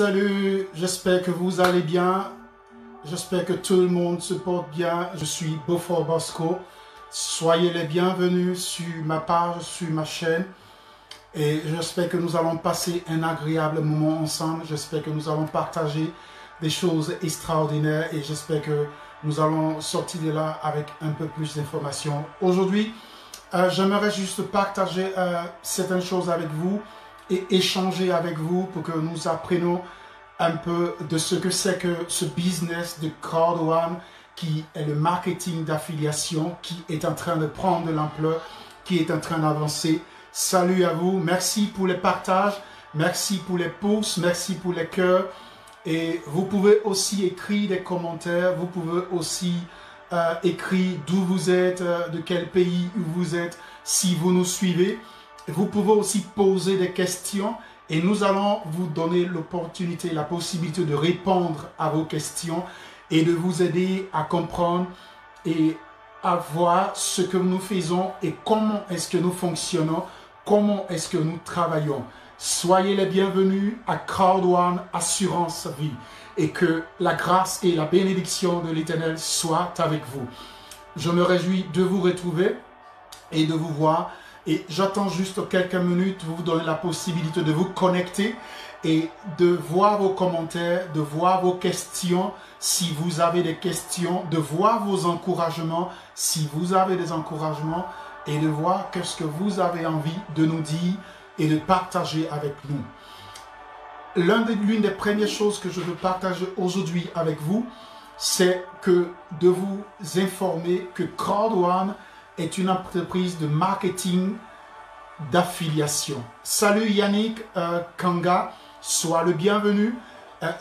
Salut, j'espère que vous allez bien. J'espère que tout le monde se porte bien. Je suis Beaufort Bosco. Soyez les bienvenus sur ma page, sur ma chaîne. Et j'espère que nous allons passer un agréable moment ensemble. J'espère que nous allons partager des choses extraordinaires. Et j'espère que nous allons sortir de là avec un peu plus d'informations. Aujourd'hui, j'aimerais juste partager certaines choses avec vous et échanger avec vous pour que nous apprenions un peu de ce que c'est que ce business de Crowd One, qui est le marketing d'affiliation, qui est en train de prendre de l'ampleur, qui est en train d'avancer. Salut à vous, merci pour les partages, merci pour les pouces, merci pour les cœurs. Et vous pouvez aussi écrire des commentaires, vous pouvez aussi écrire d'où vous êtes, de quel pays vous êtes, si vous nous suivez. Vous pouvez aussi poser des questions et nous allons vous donner l'opportunité, la possibilité de répondre à vos questions et de vous aider à comprendre et à voir ce que nous faisons et comment est-ce que nous fonctionnons, comment est-ce que nous travaillons. Soyez les bienvenus à Crowd One Assurance Vie et que la grâce et la bénédiction de l'Éternel soient avec vous. Je me réjouis de vous retrouver et de vous voir. Et j'attends juste quelques minutes pour vous donner la possibilité de vous connecter et de voir vos commentaires, de voir vos questions si vous avez des questions, de voir vos encouragements si vous avez des encouragements et de voir qu'est-ce que vous avez envie de nous dire et de partager avec nous. L'une des premières choses que je veux partager aujourd'hui avec vous, c'est de vous informer que Crowd One est une entreprise de marketing d'affiliation. Salut Yannick Kanga, sois le bienvenu.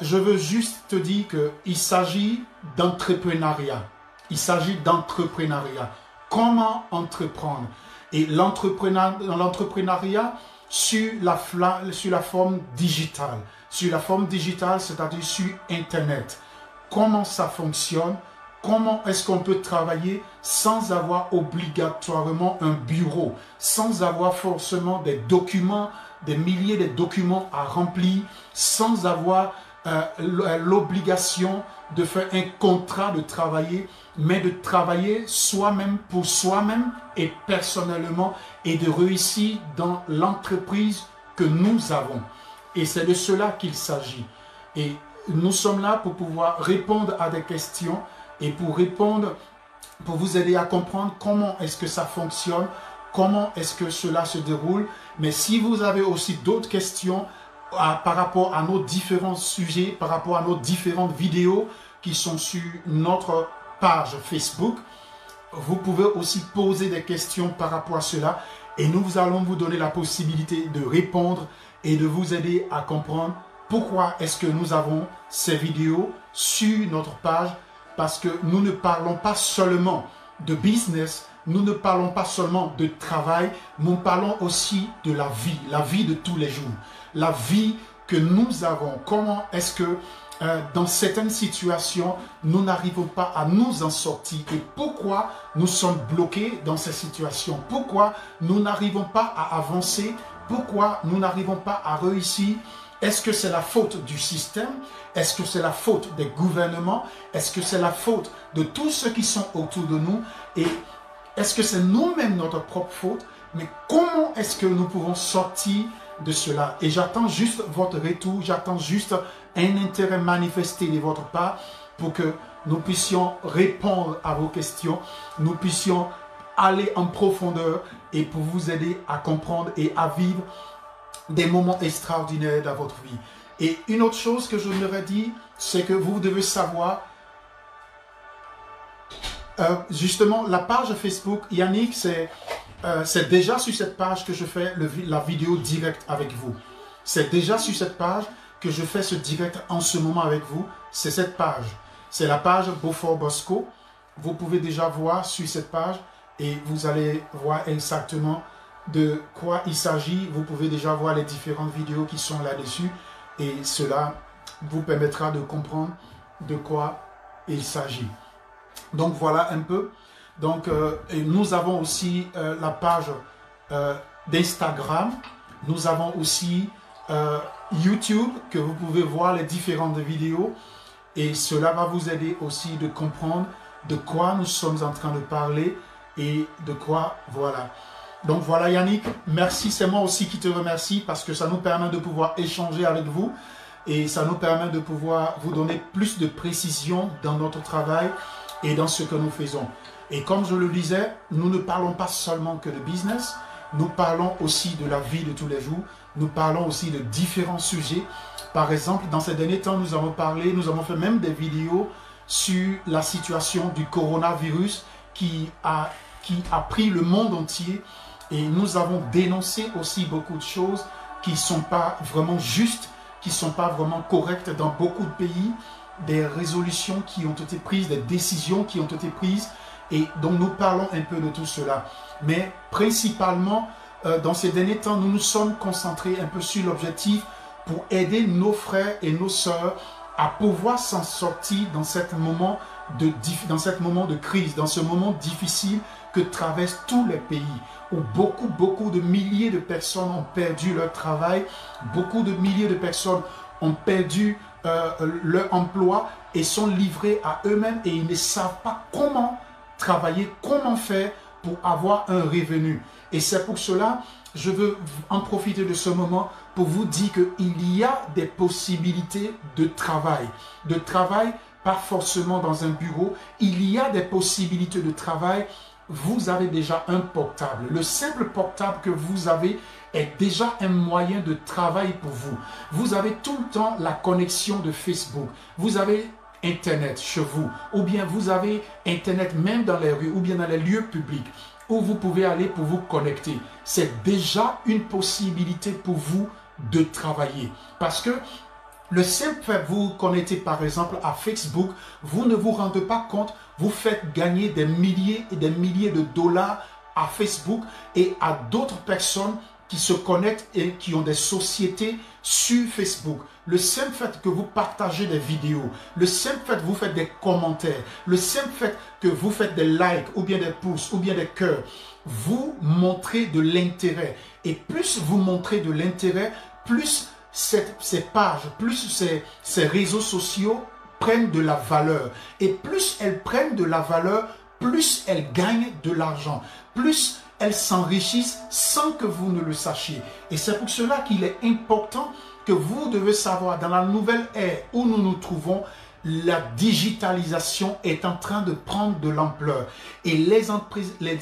Je veux juste te dire qu'il s'agit d'entrepreneuriat. Il s'agit d'entrepreneuriat. Comment entreprendre? Et l'entrepreneuriat sur la forme digitale. Sur la forme digitale, c'est-à-dire sur Internet. Comment ça fonctionne? Comment est-ce qu'on peut travailler sans avoir obligatoirement un bureau, sans avoir forcément des documents, des milliers de documents à remplir, sans avoir l'obligation de faire un contrat de travailler, mais de travailler soi-même pour soi-même et personnellement et de réussir dans l'entreprise que nous avons. Et c'est de cela qu'il s'agit. Et nous sommes là pour pouvoir répondre à des questions et pour répondre, pour vous aider à comprendre comment est-ce que ça fonctionne, comment est-ce que cela se déroule. Mais si vous avez aussi d'autres questions par rapport à nos différents sujets, par rapport à nos différentes vidéos qui sont sur notre page Facebook, vous pouvez aussi poser des questions par rapport à cela et nous allons vous donner la possibilité de répondre et de vous aider à comprendre pourquoi est-ce que nous avons ces vidéos sur notre page. Parce que nous ne parlons pas seulement de business, nous ne parlons pas seulement de travail, nous parlons aussi de la vie de tous les jours. La vie que nous avons, comment est-ce que dans certaines situations, nous n'arrivons pas à nous en sortir et pourquoi nous sommes bloqués dans ces situations, pourquoi nous n'arrivons pas à avancer, pourquoi nous n'arrivons pas à réussir. Est-ce que c'est la faute du système? Est-ce que c'est la faute des gouvernements? Est-ce que c'est la faute de tous ceux qui sont autour de nous? Et est-ce que c'est nous-mêmes notre propre faute? Mais comment est-ce que nous pouvons sortir de cela? Et j'attends juste votre retour, j'attends juste un intérêt manifesté de votre part pour que nous puissions répondre à vos questions, nous puissions aller en profondeur et pour vous aider à comprendre et à vivre des moments extraordinaires dans votre vie. Et une autre chose que je voudrais dire, c'est que vous devez savoir, justement, la page Facebook, Yannick, c'est déjà sur cette page que je fais la vidéo directe avec vous. C'est déjà sur cette page que je fais ce direct en ce moment avec vous. C'est cette page. C'est la page Beaufort Bosco. Vous pouvez déjà voir sur cette page et vous allez voir exactement de quoi il s'agit. Vous pouvez déjà voir les différentes vidéos qui sont là-dessus et cela vous permettra de comprendre de quoi il s'agit. Donc voilà un peu. Donc et nous avons aussi la page d'Instagram. Nous avons aussi YouTube que vous pouvez voir les différentes vidéos et cela va vous aider aussi de comprendre de quoi nous sommes en train de parler et de quoi, voilà. Donc voilà Yannick, merci, c'est moi aussi qui te remercie parce que ça nous permet de pouvoir échanger avec vous et ça nous permet de pouvoir vous donner plus de précision dans notre travail et dans ce que nous faisons. Et comme je le disais, nous ne parlons pas seulement que de business, nous parlons aussi de la vie de tous les jours, nous parlons aussi de différents sujets. Par exemple, dans ces derniers temps, nous avons fait même des vidéos sur la situation du coronavirus qui a pris le monde entier. Et nous avons dénoncé aussi beaucoup de choses qui ne sont pas vraiment justes, qui ne sont pas vraiment correctes dans beaucoup de pays, des résolutions qui ont été prises, des décisions qui ont été prises. Et donc nous parlons un peu de tout cela. Mais principalement, dans ces derniers temps, nous nous sommes concentrés un peu sur l'objectif pour aider nos frères et nos sœurs à pouvoir s'en sortir dans cet moment de crise, dans ce moment difficile que traversent tous les pays, où beaucoup de milliers de personnes ont perdu leur travail, beaucoup de milliers de personnes ont perdu leur emploi et sont livrés à eux-mêmes et ils ne savent pas comment travailler, comment faire pour avoir un revenu. Et c'est pour cela, je veux en profiter de ce moment pour vous dire qu'il y a des possibilités de travail. De travail, pas forcément dans un bureau, il y a des possibilités de travail. Vous avez déjà un portable. Le simple portable que vous avez est déjà un moyen de travail pour vous. Vous avez tout le temps la connexion de Facebook. Vous avez Internet chez vous. Ou bien vous avez Internet même dans les rues ou bien dans les lieux publics où vous pouvez aller pour vous connecter. C'est déjà une possibilité pour vous de travailler. Parce que le simple fait que vous connectez par exemple à Facebook, vous ne vous rendez pas compte, vous faites gagner des milliers et des milliers de dollars à Facebook et à d'autres personnes qui se connectent et qui ont des sociétés sur Facebook. Le simple fait que vous partagez des vidéos, le simple fait que vous faites des commentaires, le simple fait que vous faites des likes ou bien des pouces ou bien des cœurs, vous montrez de l'intérêt. Et plus vous montrez de l'intérêt, plus ces pages, plus ces réseaux sociaux prennent de la valeur. Et plus elles prennent de la valeur, plus elles gagnent de l'argent. Plus elles s'enrichissent sans que vous ne le sachiez. Et c'est pour cela qu'il est important que vous devez savoir, dans la nouvelle ère où nous nous trouvons, la digitalisation est en train de prendre de l'ampleur. Et les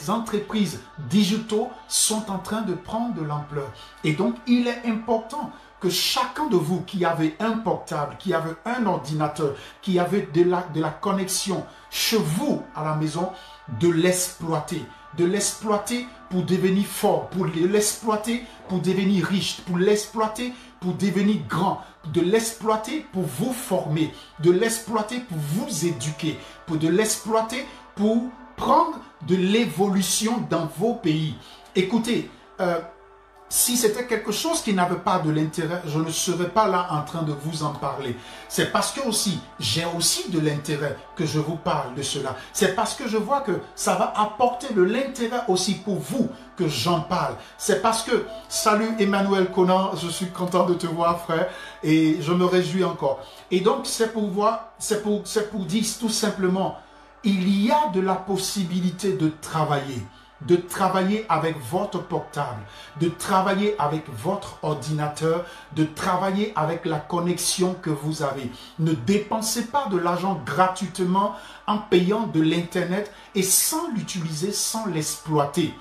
entreprises digitales sont en train de prendre de l'ampleur. Et donc, il est important que chacun de vous qui avez un portable, qui avez un ordinateur, qui avez de la connexion chez vous à la maison, de l'exploiter. De l'exploiter pour devenir fort, pour l'exploiter pour devenir riche, pour l'exploiter pour devenir grand, de l'exploiter pour vous former, de l'exploiter pour vous éduquer, de l'exploiter pour prendre de l'évolution dans vos pays. Écoutez, si c'était quelque chose qui n'avait pas de l'intérêt, je ne serais pas là en train de vous en parler. C'est parce que aussi, j'ai aussi de l'intérêt que je vous parle de cela. C'est parce que je vois que ça va apporter de l'intérêt aussi pour vous que j'en parle. C'est parce que, salut Emmanuel Conan, je suis content de te voir frère et je me réjouis encore. Et donc c'est pour dire tout simplement, il y a de la possibilité de travailler avec votre portable, de travailler avec votre ordinateur, de travailler avec la connexion que vous avez. Ne dépensez pas de l'argent gratuitement en payant de l'Internet et sans l'utiliser, sans l'exploiter.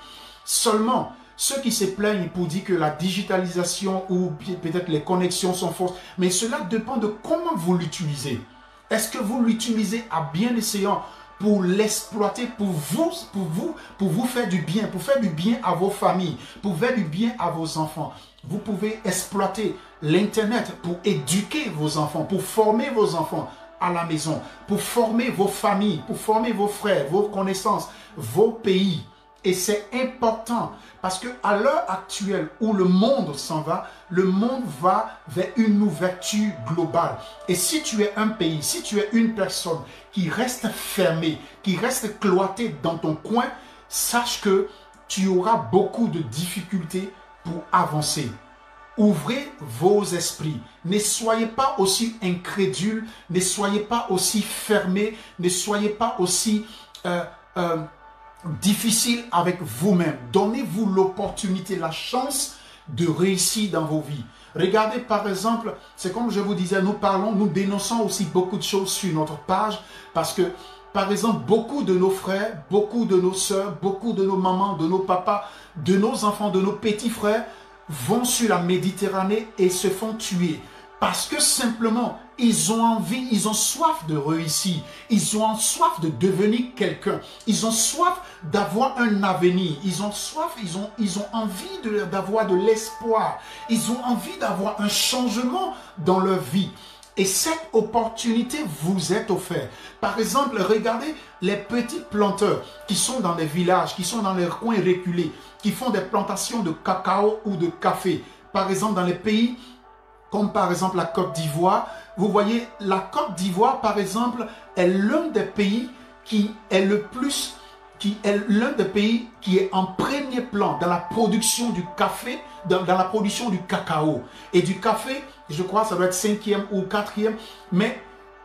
Seulement, ceux qui se plaignent pour dire que la digitalisation ou peut-être les connexions sont fausses, mais cela dépend de comment vous l'utilisez. Est-ce que vous l'utilisez à bien escient pour l'exploiter, pour vous faire du bien, pour faire du bien à vos familles, pour faire du bien à vos enfants. Vous pouvez exploiter l'Internet pour éduquer vos enfants, pour former vos enfants à la maison, pour former vos familles, pour former vos frères, vos connaissances, vos pays. Et c'est important parce qu'à l'heure actuelle où le monde s'en va, le monde va vers une ouverture globale. Et si tu es un pays, si tu es une personne qui reste fermée, qui reste cloîtrée dans ton coin, sache que tu auras beaucoup de difficultés pour avancer. ouvrez vos esprits. Ne soyez pas aussi incrédules, ne soyez pas aussi fermés, ne soyez pas aussi difficiles avec vous-même. Donnez-vous l'opportunité, la chance de réussir dans vos vies. Regardez par exemple, c'est comme je vous disais, nous dénonçons aussi beaucoup de choses sur notre page parce que par exemple, beaucoup de nos frères, beaucoup de nos sœurs, beaucoup de nos mamans, de nos papas, de nos enfants, de nos petits frères vont sur la Méditerranée et se font tuer. Parce que simplement, ils ont envie, ils ont soif de réussir. Ils ont soif de devenir quelqu'un. Ils ont soif d'avoir un avenir. Ils ont soif, ils ont envie d'avoir de l'espoir. Ils ont envie d'avoir un changement dans leur vie. Et cette opportunité vous est offerte. Par exemple, regardez les petits planteurs qui sont dans les villages, qui sont dans les coins reculés, qui font des plantations de cacao ou de café. Par exemple, dans les pays comme par exemple la Côte d'Ivoire, vous voyez, la Côte d'Ivoire, par exemple, est l'un des pays qui est l'un des pays qui est en premier plan dans la production du café, dans la production du cacao. Et du café, je crois que ça doit être 5e ou 4e, mais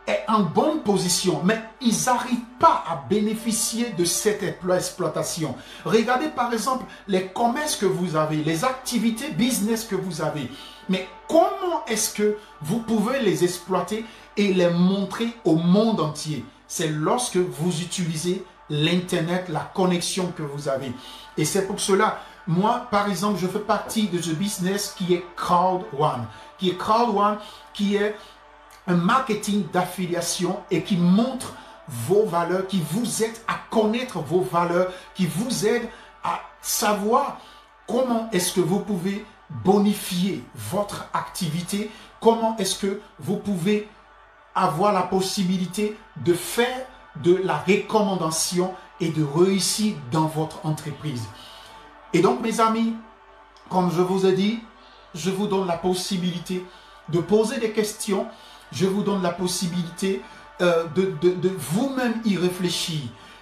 est en bonne position. Mais ils n'arrivent pas à bénéficier de cette exploitation. Regardez par exemple les commerces que vous avez, les activités business que vous avez. Mais comment est-ce que vous pouvez les exploiter et les montrer au monde entier? C'est lorsque vous utilisez l'Internet, la connexion que vous avez. Et c'est pour cela, moi, par exemple, je fais partie de ce business qui est Crowd One. Qui est un marketing d'affiliation et qui montre vos valeurs, qui vous aide à connaître vos valeurs, qui vous aide à savoir comment est-ce que vous pouvez bonifier votre activité, comment est-ce que vous pouvez avoir la possibilité de faire de la recommandation et de réussir dans votre entreprise. Et donc, mes amis, comme je vous ai dit, je vous donne la possibilité de poser des questions, je vous donne la possibilité de vous-même y réfléchir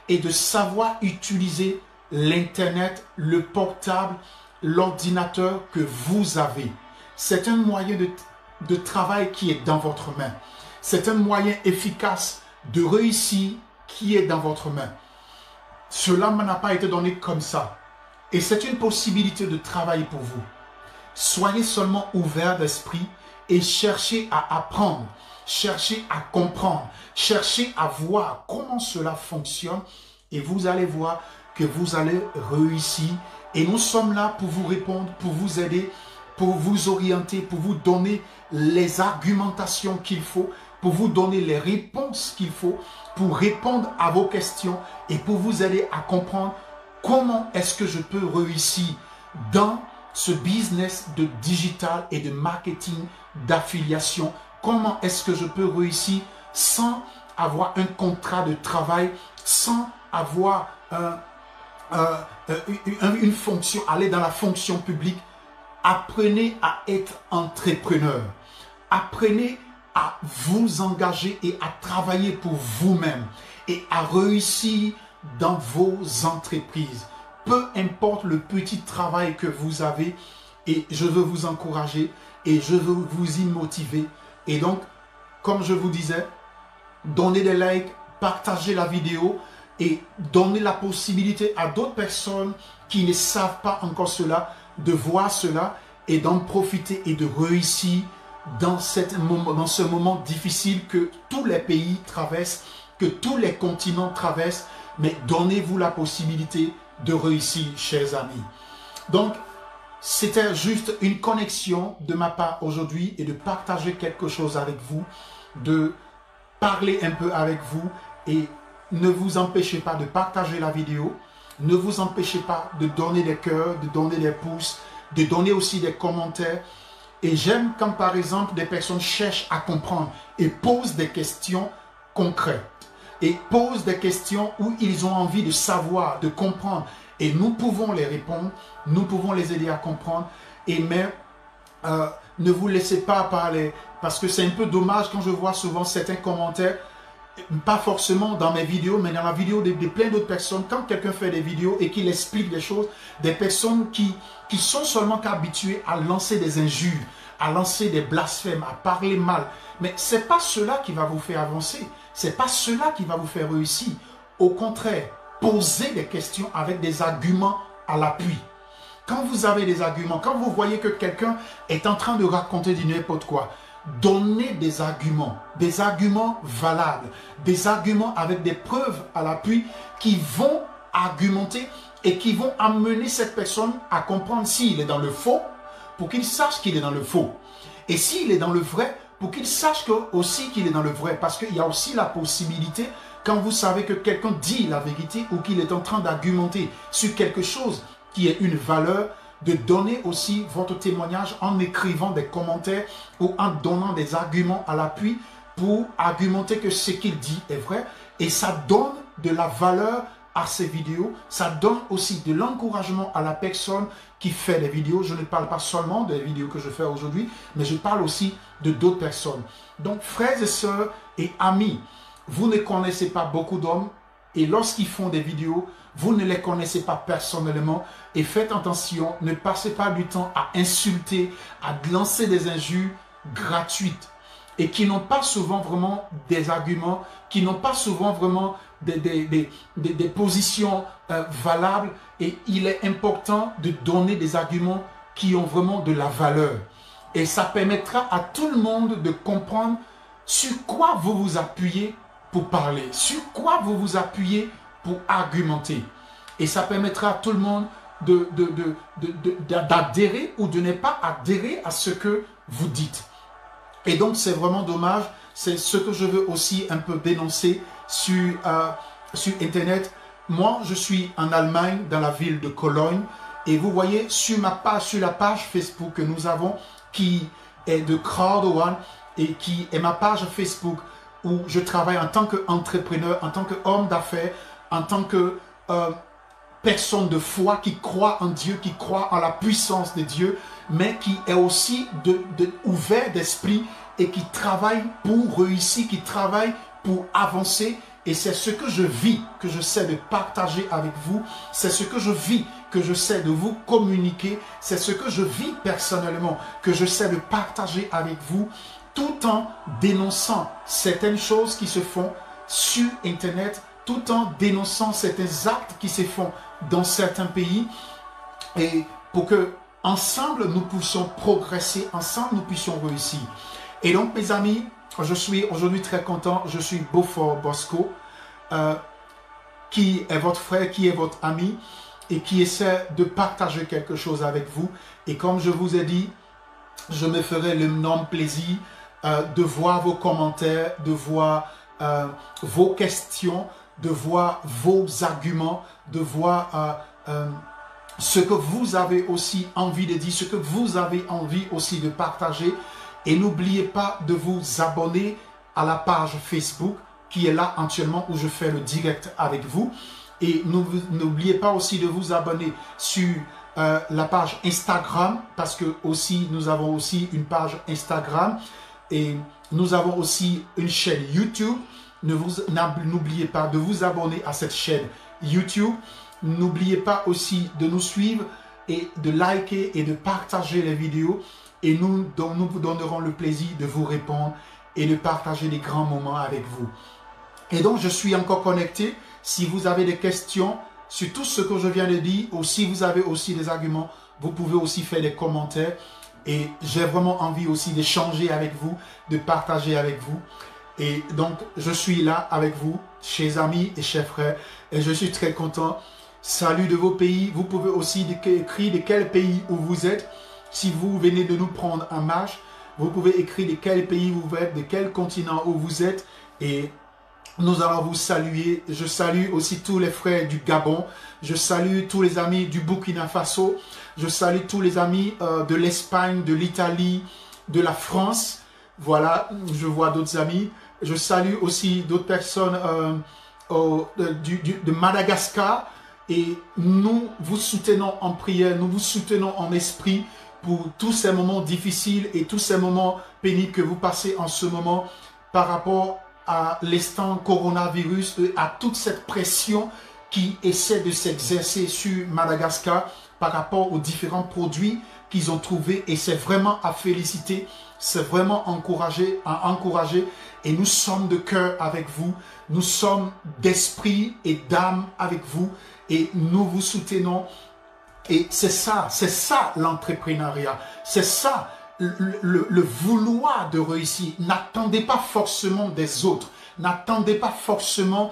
et de savoir utiliser l'Internet, le portable, l'ordinateur que vous avez. C'est un moyen de travail qui est dans votre main. C'est un moyen efficace de réussir qui est dans votre main. Cela ne m'a pas été donné comme ça. Et c'est une possibilité de travail pour vous. Soyez seulement ouverts d'esprit et cherchez à apprendre, cherchez à comprendre, cherchez à voir comment cela fonctionne et vous allez voir que vous allez réussir. Et nous sommes là pour vous répondre, pour vous aider, pour vous orienter, pour vous donner les argumentations qu'il faut, pour vous donner les réponses qu'il faut, pour répondre à vos questions et pour vous aider à comprendre comment est-ce que je peux réussir dans ce business de digital et de marketing d'affiliation. Comment est-ce que je peux réussir sans avoir un contrat de travail, sans avoir une fonction, aller dans la fonction publique. Apprenez à être entrepreneur. Apprenez à vous engager et à travailler pour vous-même et à réussir dans vos entreprises. Peu importe le petit travail que vous avez, et je veux vous encourager et je veux vous y motiver. Et donc, comme je vous disais, donnez des likes, partagez la vidéo et donnez la possibilité à d'autres personnes qui ne savent pas encore cela, de voir cela et d'en profiter et de réussir dans ce moment difficile que tous les pays traversent, que tous les continents traversent. Mais donnez-vous la possibilité de réussir, chers amis. Donc, c'était juste une connexion de ma part aujourd'hui et de partager quelque chose avec vous, de parler un peu avec vous et ne vous empêchez pas de partager la vidéo, ne vous empêchez pas de donner des cœurs, de donner des pouces, de donner aussi des commentaires. Et j'aime quand par exemple des personnes cherchent à comprendre et posent des questions concrètes. Et posent des questions où ils ont envie de savoir, de comprendre. Et nous pouvons les répondre, nous pouvons les aider à comprendre. Et mais ne vous laissez pas parler, parce que c'est un peu dommage quand je vois souvent certains commentaires pas forcément dans mes vidéos, mais dans la vidéo de plein d'autres personnes, quand quelqu'un fait des vidéos et qu'il explique des choses, des personnes qui sont seulement qu'habituées à lancer des injures, à lancer des blasphèmes, à parler mal. Mais ce n'est pas cela qui va vous faire avancer, ce n'est pas cela qui va vous faire réussir. Au contraire, posez des questions avec des arguments à l'appui. Quand vous avez des arguments, quand vous voyez que quelqu'un est en train de raconter du n'importe quoi, donnez des arguments valables, des arguments avec des preuves à l'appui qui vont argumenter et qui vont amener cette personne à comprendre s'il est dans le faux, pour qu'il sache qu'il est dans le faux. Et s'il est dans le vrai, pour qu'il sache aussi qu'il est dans le vrai. Parce qu'il y a aussi la possibilité, quand vous savez que quelqu'un dit la vérité ou qu'il est en train d'argumenter sur quelque chose qui est une valeur, de donner aussi votre témoignage en écrivant des commentaires ou en donnant des arguments à l'appui pour argumenter que ce qu'il dit est vrai. Et ça donne de la valeur à ces vidéos. Ça donne aussi de l'encouragement à la personne qui fait les vidéos. Je ne parle pas seulement des vidéos que je fais aujourd'hui, mais je parle aussi de d'autres personnes. Donc, frères et sœurs et amis, vous ne connaissez pas beaucoup d'hommes et lorsqu'ils font des vidéos, vous ne les connaissez pas personnellement et faites attention, ne passez pas du temps à insulter, à lancer des injures gratuites et qui n'ont pas souvent vraiment des arguments, qui n'ont pas souvent vraiment des positions valables. Et il est important de donner des arguments qui ont vraiment de la valeur. Et ça permettra à tout le monde de comprendre sur quoi vous vous appuyez pour parler, sur quoi vous vous appuyez pour argumenter. Et ça permettra à tout le monde d'adhérer ou de ne pas adhérer à ce que vous dites. Et donc, c'est vraiment dommage. C'est ce que je veux aussi un peu dénoncer sur Internet. Moi, je suis en Allemagne, dans la ville de Cologne. Et vous voyez, sur la page Facebook que nous avons, qui est de Crowd One, et qui est ma page Facebook, où je travaille en tant qu'entrepreneur, en tant qu'homme d'affaires, en tant que personne de foi qui croit en Dieu, qui croit en la puissance de Dieu, mais qui est aussi ouvert d'esprit et qui travaille pour réussir, qui travaille pour avancer. Et c'est ce que je vis, que je sais de partager avec vous. C'est ce que je vis, que je sais de vous communiquer. C'est ce que je vis personnellement, que je sais de partager avec vous, tout en dénonçant certaines choses qui se font sur Internet, tout en dénonçant certains actes qui se font dans certains pays, et pour que ensemble nous puissions progresser, ensemble nous puissions réussir. Et donc mes amis, je suis aujourd'hui très content, je suis Beaufort Bosco, qui est votre frère, qui est votre ami, et qui essaie de partager quelque chose avec vous. Et comme je vous ai dit, je me ferai l'énorme plaisir de voir vos commentaires, de voir vos questions, de voir vos arguments, de voir ce que vous avez aussi envie de dire, ce que vous avez envie aussi de partager. Et n'oubliez pas de vous abonner à la page Facebook qui est là actuellement où je fais le direct avec vous. Et n'oubliez pas aussi de vous abonner sur la page Instagram, parce que aussi nous avons aussi une page Instagram et nous avons aussi une chaîne YouTube. N'oubliez pas de vous abonner à cette chaîne YouTube. N'oubliez pas aussi de nous suivre et de liker et de partager les vidéos. Et nous vous donnerons le plaisir de vous répondre et de partager des grands moments avec vous. Et donc, je suis encore connecté. Si vous avez des questions sur tout ce que je viens de dire, ou si vous avez aussi des arguments, vous pouvez aussi faire des commentaires. Et j'ai vraiment envie aussi d'échanger avec vous, de partager avec vous. Et donc, je suis là avec vous, chers amis et chers frères. Et je suis très content. Salut de vos pays. Vous pouvez aussi écrire de quel pays où vous êtes. Si vous venez de nous prendre en marche, vous pouvez écrire de quel pays vous êtes, de quel continent où vous êtes. Et nous allons vous saluer. Je salue aussi tous les frères du Gabon. Je salue tous les amis du Burkina Faso. Je salue tous les amis de l'Espagne, de l'Italie, de la France. Voilà, je vois d'autres amis. Je salue aussi d'autres personnes de Madagascar. Et nous vous soutenons en prière, nous vous soutenons en esprit pour tous ces moments difficiles et tous ces moments pénibles que vous passez en ce moment par rapport à l'instant coronavirus, à toute cette pression qui essaie de s'exercer sur Madagascar par rapport aux différents produits qu'ils ont trouvés. Et c'est vraiment à féliciter, c'est vraiment à encourager. Et nous sommes de cœur avec vous, nous sommes d'esprit et d'âme avec vous. Et nous vous soutenons. Et c'est ça l'entrepreneuriat. C'est ça le vouloir de réussir. N'attendez pas forcément des autres. N'attendez pas forcément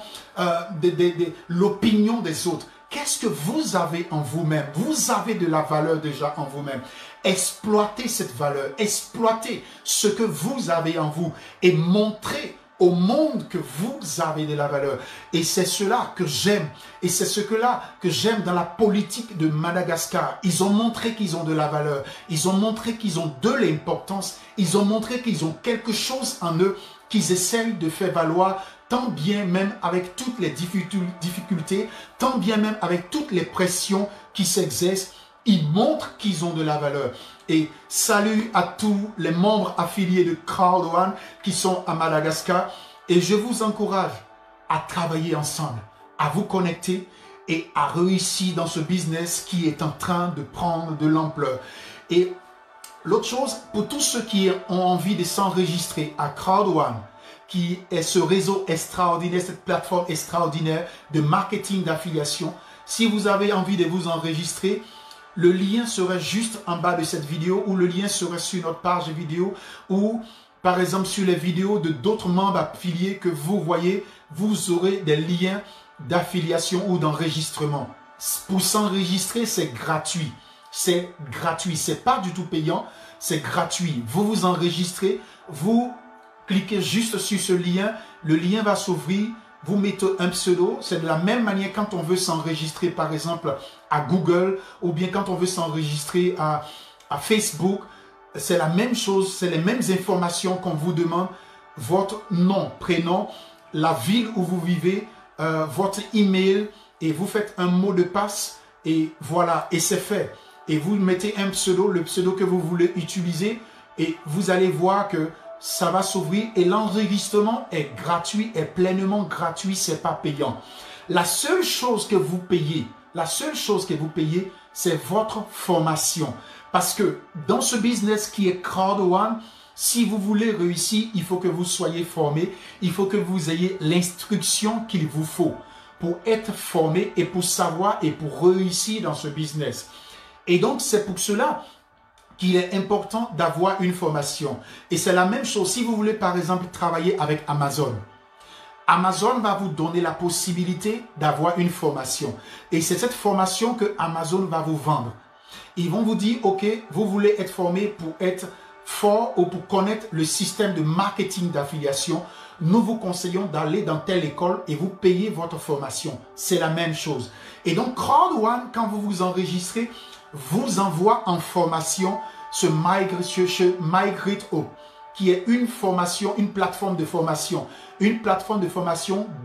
l'opinion des autres. Qu'est-ce que vous avez en vous-même? Vous avez de la valeur déjà en vous-même. Exploitez cette valeur. Exploitez ce que vous avez en vous et montrez au monde que vous avez de la valeur. Et c'est cela que j'aime. Et c'est ce que j'aime dans la politique de Madagascar. Ils ont montré qu'ils ont de la valeur. Ils ont montré qu'ils ont de l'importance. Ils ont montré qu'ils ont quelque chose en eux qu'ils essayent de faire valoir, tant bien même avec toutes les difficultés, tant bien même avec toutes les pressions qui s'exercent. Ils montrent qu'ils ont de la valeur. Et salut à tous les membres affiliés de Crowd1 qui sont à Madagascar. Et je vous encourage à travailler ensemble, à vous connecter et à réussir dans ce business qui est en train de prendre de l'ampleur. Et l'autre chose, pour tous ceux qui ont envie de s'enregistrer à Crowd1, qui est ce réseau extraordinaire, cette plateforme extraordinaire de marketing d'affiliation, si vous avez envie de vous enregistrer, le lien serait juste en bas de cette vidéo ou le lien serait sur notre page vidéo ou par exemple sur les vidéos de d'autres membres affiliés que vous voyez, vous aurez des liens d'affiliation ou d'enregistrement. Pour s'enregistrer, c'est gratuit. C'est gratuit, c'est pas du tout payant, c'est gratuit. Vous vous enregistrez, vous cliquez juste sur ce lien, le lien va s'ouvrir. Vous mettez un pseudo, c'est de la même manière quand on veut s'enregistrer par exemple à Google ou bien quand on veut s'enregistrer à Facebook, c'est la même chose, c'est les mêmes informations qu'on vous demande, votre nom, prénom, la ville où vous vivez, votre email et vous faites un mot de passe et voilà, et c'est fait. Et vous mettez un pseudo, le pseudo que vous voulez utiliser et vous allez voir que ça va s'ouvrir et l'enregistrement est gratuit, est pleinement gratuit, c'est pas payant. La seule chose que vous payez, c'est votre formation. Parce que dans ce business qui est Crowd1, si vous voulez réussir, il faut que vous soyez formé, il faut que vous ayez l'instruction qu'il vous faut pour être formé et pour savoir et pour réussir dans ce business. Et donc, c'est pour cela qu'il est important d'avoir une formation. Et c'est la même chose si vous voulez par exemple travailler avec Amazon. Amazon va vous donner la possibilité d'avoir une formation. Et c'est cette formation que Amazon va vous vendre. Ils vont vous dire, ok, vous voulez être formé pour être fort ou pour connaître le système de marketing d'affiliation. Nous vous conseillons d'aller dans telle école et vous payez votre formation. C'est la même chose. Et donc, Crowd1, quand vous vous enregistrez, vous envoie en formation ce Migrate Up, qui est une formation, une plateforme de formation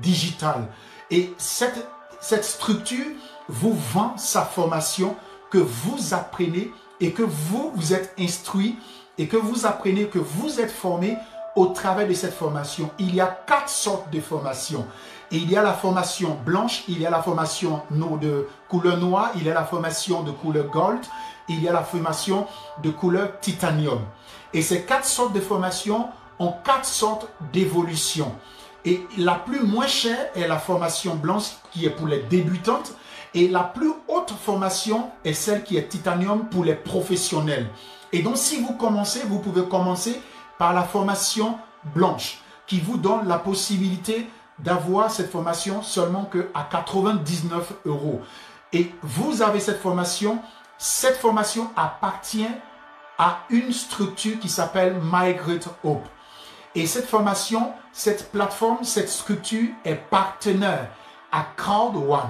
digitale. Et cette structure vous vend sa formation que vous apprenez et que vous êtes instruit et que vous apprenez, que vous êtes formé au travers de cette formation. Il y a 4 sortes de formations. Et il y a la formation blanche, il y a la formation de couleur noire, il y a la formation de couleur gold, il y a la formation de couleur titanium. Et ces 4 sortes de formations ont 4 sortes d'évolution. Et la plus moins chère est la formation blanche qui est pour les débutantes. Et la plus haute formation est celle qui est titanium pour les professionnels. Et donc si vous commencez, vous pouvez commencer par la formation blanche qui vous donne la possibilité d'avoir cette formation seulement qu'à 99 €. Et vous avez cette formation appartient à une structure qui s'appelle Migrate Up. Et cette formation, cette plateforme, cette structure est partenaire à Crowd1.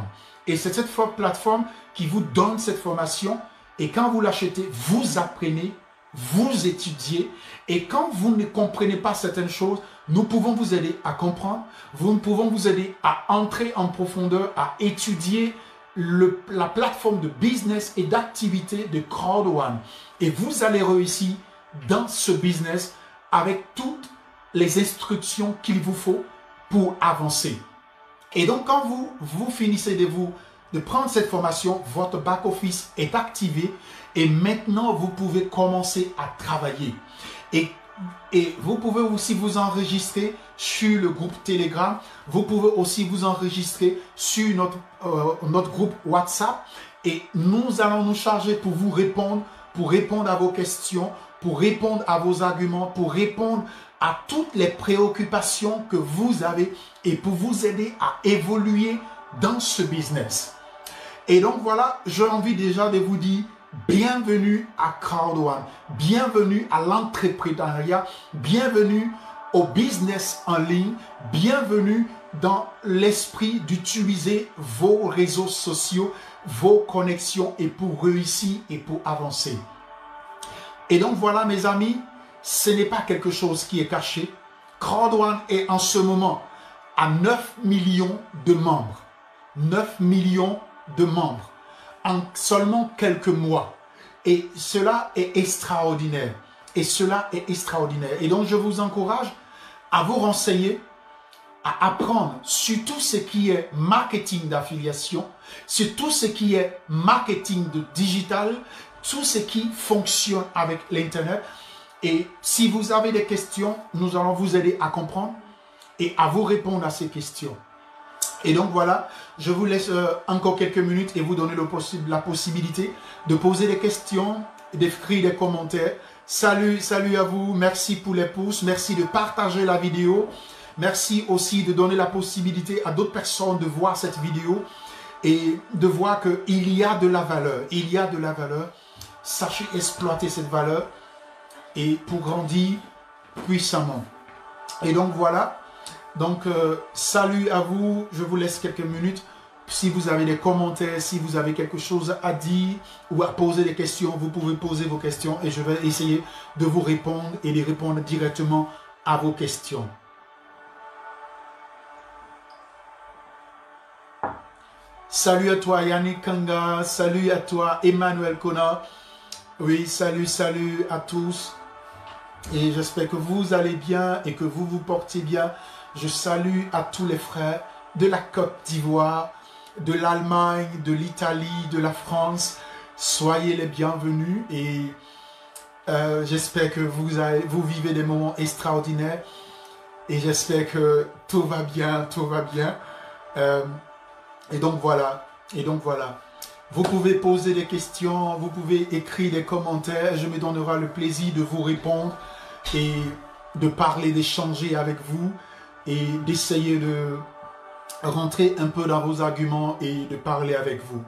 Et c'est cette plateforme qui vous donne cette formation. Et quand vous l'achetez, vous apprenez, vous étudiez. Et quand vous ne comprenez pas certaines choses, nous pouvons vous aider à comprendre. Nous pouvons vous aider à entrer en profondeur, à étudier la plateforme de business et d'activité de Crowd1. Et vous allez réussir dans ce business avec toutes les instructions qu'il vous faut pour avancer. Et donc, quand vous finissez de prendre cette formation, votre back-office est activé et maintenant, vous pouvez commencer à travailler. Et vous pouvez aussi vous enregistrer sur le groupe Telegram. Vous pouvez aussi vous enregistrer sur notre groupe WhatsApp. Et nous allons nous charger pour vous répondre, pour répondre à vos questions, pour répondre à vos arguments, pour répondre à toutes les préoccupations que vous avez et pour vous aider à évoluer dans ce business. Et donc voilà, j'ai envie déjà de vous dire bienvenue à Crowd1, bienvenue à l'entrepreneuriat, bienvenue au business en ligne, bienvenue dans l'esprit d'utiliser vos réseaux sociaux, vos connexions et pour réussir et pour avancer. Et donc voilà mes amis, ce n'est pas quelque chose qui est caché. Crowd1 est en ce moment à 9 millions de membres. 9 millions de membres en seulement quelques mois. Et cela est extraordinaire. Et cela est extraordinaire. Et donc je vous encourage à vous renseigner, à apprendre sur tout ce qui est marketing d'affiliation, sur tout ce qui est marketing de digital, tout ce qui fonctionne avec l'Internet. Et si vous avez des questions, nous allons vous aider à comprendre et à vous répondre à ces questions. Et donc voilà, je vous laisse encore quelques minutes et vous donner la possibilité de poser des questions, d'écrire des commentaires. Salut à vous, merci pour les pouces, merci de partager la vidéo. Merci aussi de donner la possibilité à d'autres personnes de voir cette vidéo et de voir qu'il y a de la valeur. Il y a de la valeur. Sachez exploiter cette valeur et pour grandir puissamment. Et donc voilà. Donc salut à vous. Je vous laisse quelques minutes. Si vous avez des commentaires, si vous avez quelque chose à dire ou à poser des questions, vous pouvez poser vos questions et je vais essayer de vous répondre et de répondre directement à vos questions. Salut à toi Yannick Kanga, salut à toi Emmanuel Kona. Oui, salut à tous. Et j'espère que vous allez bien et que vous vous portez bien. Je salue à tous les frères de la Côte d'Ivoire, de l'Allemagne, de l'Italie, de la France. Soyez les bienvenus et j'espère que vous vivez des moments extraordinaires. Et j'espère que tout va bien, tout va bien. Et donc voilà. Vous pouvez poser des questions, vous pouvez écrire des commentaires. Je me donnerai le plaisir de vous répondre et de parler, d'échanger avec vous et d'essayer de rentrer un peu dans vos arguments et de parler avec vous.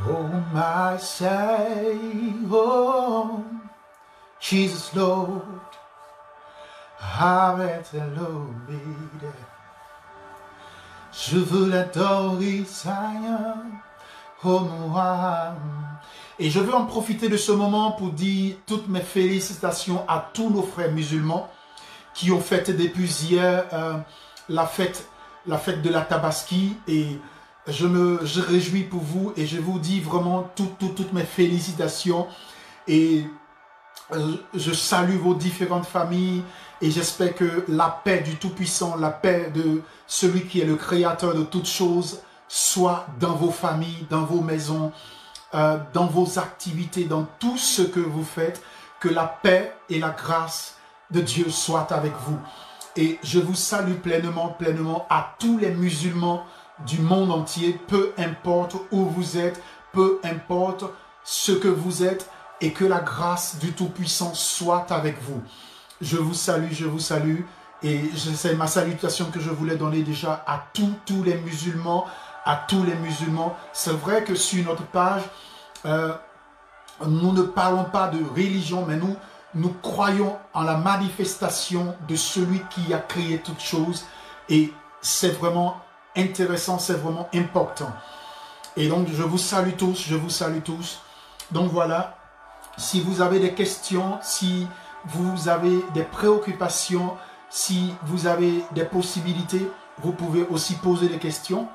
Oh my Savior, Jesus Lord, arrête l'obéir. Je veux l'adorer, Seigneur, oh moi. Et je veux en profiter de ce moment pour dire toutes mes félicitations à tous nos frères musulmans qui ont fêté depuis hier la fête de la Tabaski. Et je réjouis pour vous et je vous dis vraiment toutes mes félicitations. Et je salue vos différentes familles et j'espère que la paix du Tout-Puissant, la paix de celui qui est le créateur de toutes choses, soit dans vos familles, dans vos maisons, dans vos activités, dans tout ce que vous faites, que la paix et la grâce de Dieu soient avec vous. Et je vous salue pleinement à tous les musulmans du monde entier, peu importe où vous êtes, peu importe ce que vous êtes, et que la grâce du Tout-Puissant soit avec vous. Je vous salue, et c'est ma salutation que je voulais donner déjà à tous les musulmans, C'est vrai que sur notre page, nous ne parlons pas de religion, mais nous croyons en la manifestation de celui qui a créé toutes choses, et c'est vraiment intéressant, c'est vraiment important. Et donc, je vous salue tous, Donc voilà, si vous avez des questions, si vous avez des préoccupations, si vous avez des possibilités, vous pouvez aussi poser des questions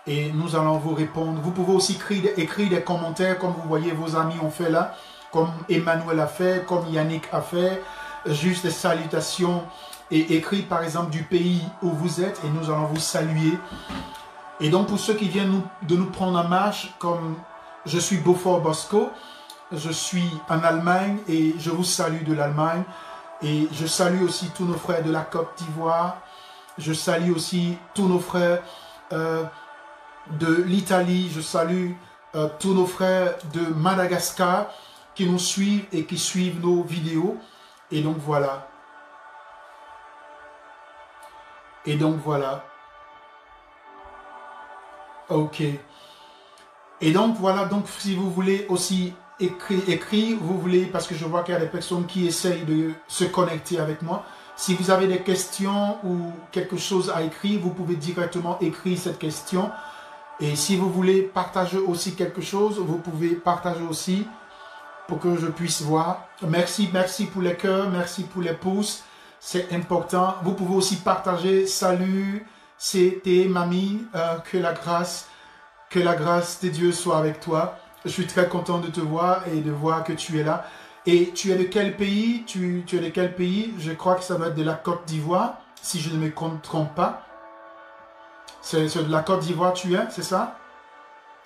et nous allons vous répondre. Vous pouvez aussi écrire des commentaires comme vous voyez vos amis ont fait là. comme Emmanuel a fait, comme Yannick a fait, juste des salutations et écrit par exemple du pays où vous êtes et nous allons vous saluer. Et donc pour ceux qui viennent de nous prendre en marche, comme je suis Beaufort Bosco, je suis en Allemagne et je vous salue de l'Allemagne. Et je salue aussi tous nos frères de la Côte d'Ivoire. Je salue aussi tous nos frères de l'Italie. Je salue tous nos frères de Madagascar qui nous suivent et qui suivent nos vidéos. Et donc voilà. Et donc voilà. Ok. Et donc voilà, donc si vous voulez aussi écrire, vous voulez, parce que je vois qu'il y a des personnes qui essayent de se connecter avec moi. Si vous avez des questions ou quelque chose à écrire, vous pouvez directement écrire cette question. Et si vous voulez partager aussi quelque chose, vous pouvez partager aussi pour que je puisse voir. Merci, merci pour les cœurs, merci pour les pouces. C'est important. Vous pouvez aussi partager. Salut, c'était mamie. Que la grâce de Dieu soit avec toi. Je suis très content de te voir et de voir que tu es là. Et tu es de quel pays? Tu es de quel pays? Je crois que ça doit être de la Côte d'Ivoire, si je ne me trompe pas. C'est de la Côte d'Ivoire tu es, c'est ça?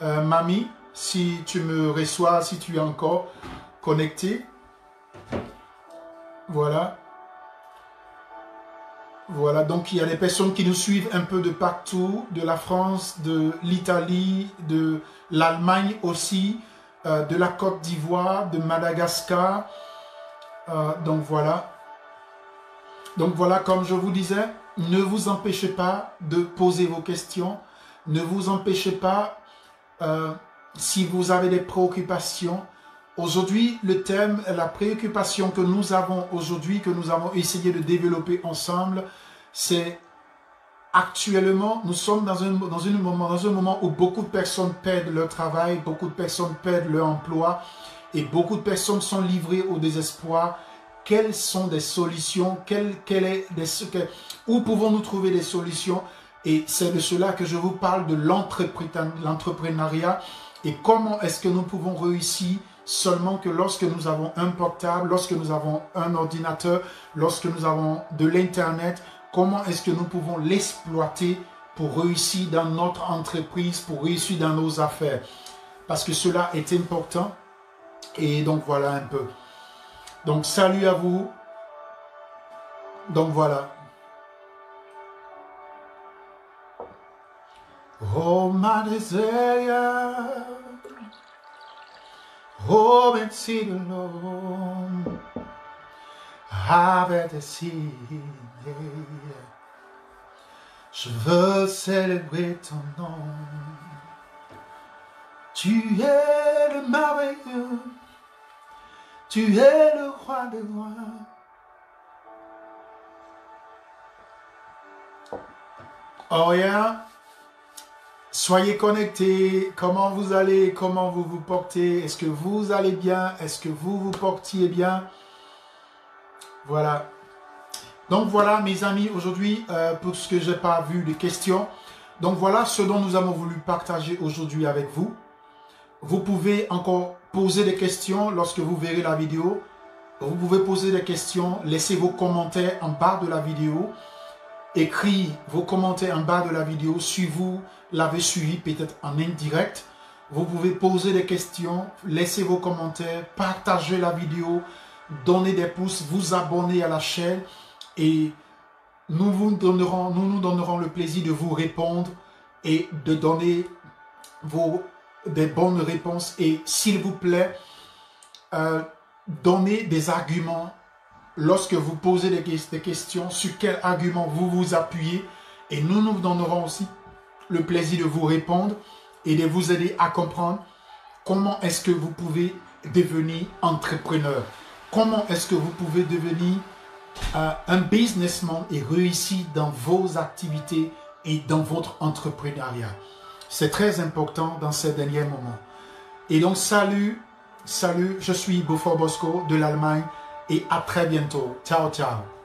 Mamie, si tu me reçois, si tu es encore connecté. Voilà. Voilà, donc il y a des personnes qui nous suivent un peu de partout, de la France, de l'Italie, de l'Allemagne aussi, de la Côte d'Ivoire, de Madagascar. Donc voilà. Donc voilà, comme je vous disais, ne vous empêchez pas de poser vos questions. Ne vous empêchez pas si vous avez des préoccupations. Aujourd'hui, le thème, la préoccupation que nous avons aujourd'hui, que nous avons essayé de développer ensemble, c'est actuellement, nous sommes dans un moment où beaucoup de personnes perdent leur travail, beaucoup de personnes perdent leur emploi et beaucoup de personnes sont livrées au désespoir. Quelles sont des solutions? Où pouvons-nous trouver des solutions? Et c'est de cela que je vous parle de l'entrepreneuriat et comment est-ce que nous pouvons réussir seulement que lorsque nous avons un portable, lorsque nous avons un ordinateur, lorsque nous avons de l'Internet, comment est-ce que nous pouvons l'exploiter pour réussir dans notre entreprise, pour réussir dans nos affaires. Parce que cela est important. Et donc voilà un peu. Donc salut à vous. Donc voilà. Oh my desire. Oh, and see the Lord, avec des signes. Je veux célébrer ton nom. Tu es le merveilleux, tu es le roi des rois. Oh yeah. Soyez connectés, comment vous allez, comment vous vous portez, est-ce que vous allez bien, est-ce que vous vous portiez bien? Voilà. Donc voilà mes amis, aujourd'hui, pour ce que je n'ai pas vu de questions, donc voilà ce dont nous avons voulu partager aujourd'hui avec vous. Vous pouvez encore poser des questions lorsque vous verrez la vidéo. Vous pouvez poser des questions, laissez vos commentaires en bas de la vidéo. Écrivez vos commentaires en bas de la vidéo si vous l'avez suivi peut-être en indirect. Vous pouvez poser des questions, laisser vos commentaires, partager la vidéo, donner des pouces, vous abonner à la chaîne et nous nous donnerons le plaisir de vous répondre et de donner des bonnes réponses. Et s'il vous plaît, donnez des arguments. Lorsque vous posez des questions, sur quel argument vous vous appuyez, et nous nous donnerons aussi le plaisir de vous répondre et de vous aider à comprendre comment est-ce que vous pouvez devenir entrepreneur, comment est-ce que vous pouvez devenir un businessman et réussir dans vos activités et dans votre entrepreneuriat. C'est très important dans ces derniers moments. Et donc salut, je suis Beaufort Bosco de l'Allemagne. Et à très bientôt. Ciao, ciao.